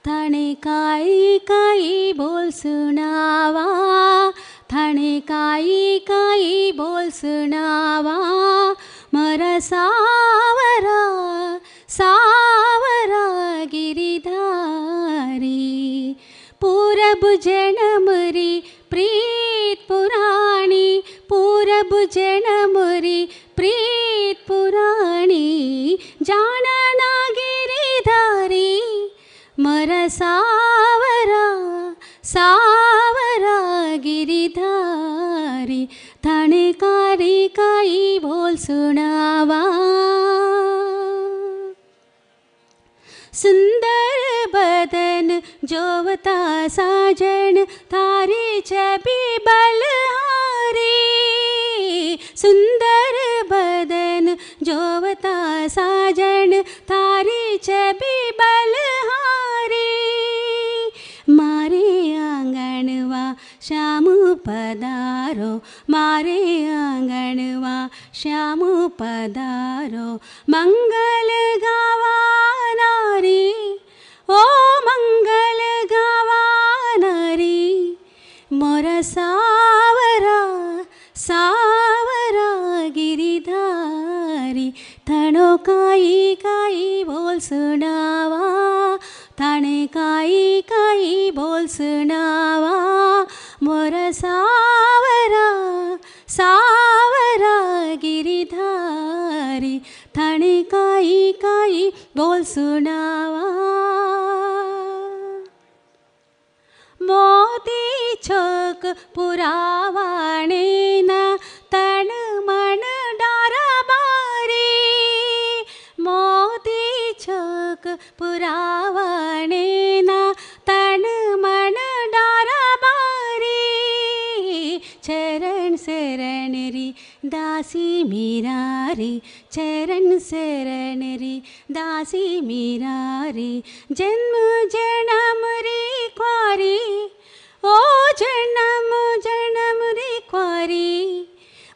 थाने काई काई बोल सुनावा, थाने काई काई बोल सुनावा, मरा सावरा सावरा गिरिधारी। पूरब जनमरी प्रीत पुराणी, पूरब जनमरी प्रीत पुराणी, जानना गिरिधारी मरा सावरा सावरा गिरिधारी। थाने कारी काई बोल सुनावा। सुंदर बदन जोवता साजन, थारी छवि बलहारी। सुंदर बदन जोवता साजन, थारी छवि बलहारी। मारे आंगणवा श्याम पधारो, मारे आंगणवा श्याम पधारो, मंगल गावा नारी, ओ मंगल गावा नारी। मोरा सावरा सावरा गिरिधारी। थानो काई काई बोल सुनावा, थाने काई काई बोल सुनावा, मोरा सावरा सावरा गिरिधारी। थाने काई काई बोल सुनावा। मोती छोक पुरावाणे ना तन मन डाराबारी। मोती छोक पुरावाणे ना तन मन डाराबारी। चरण शरण री दासी मीरारी, चरण शरण री दासी मीरारी। जन्म जन्म री ख्वारी, ओ जन्म जन्म री ख्वारी।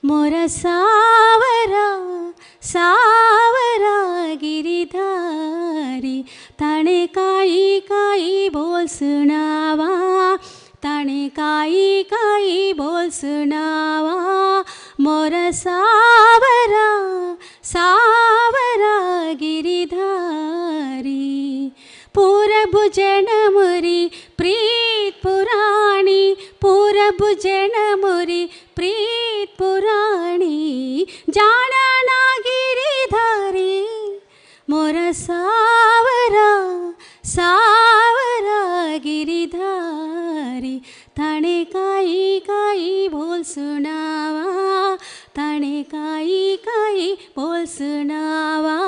मोरा सावरा सावरा गिरिधारी। थाने काई काई बोल सुनावा, थाने काई काई बोल सुनावा, मोरा सावरा सावरा गिरिधारी। पूरब जनमरी प्रीत पुराणी, पूरब जनमरी प्रीत पुराणी, जानना गिरिधारी मोरा सावरा सावरा गिरिधारी। थाने काई काई बोल सुनावा, थाने काई काई बोल सुनावा।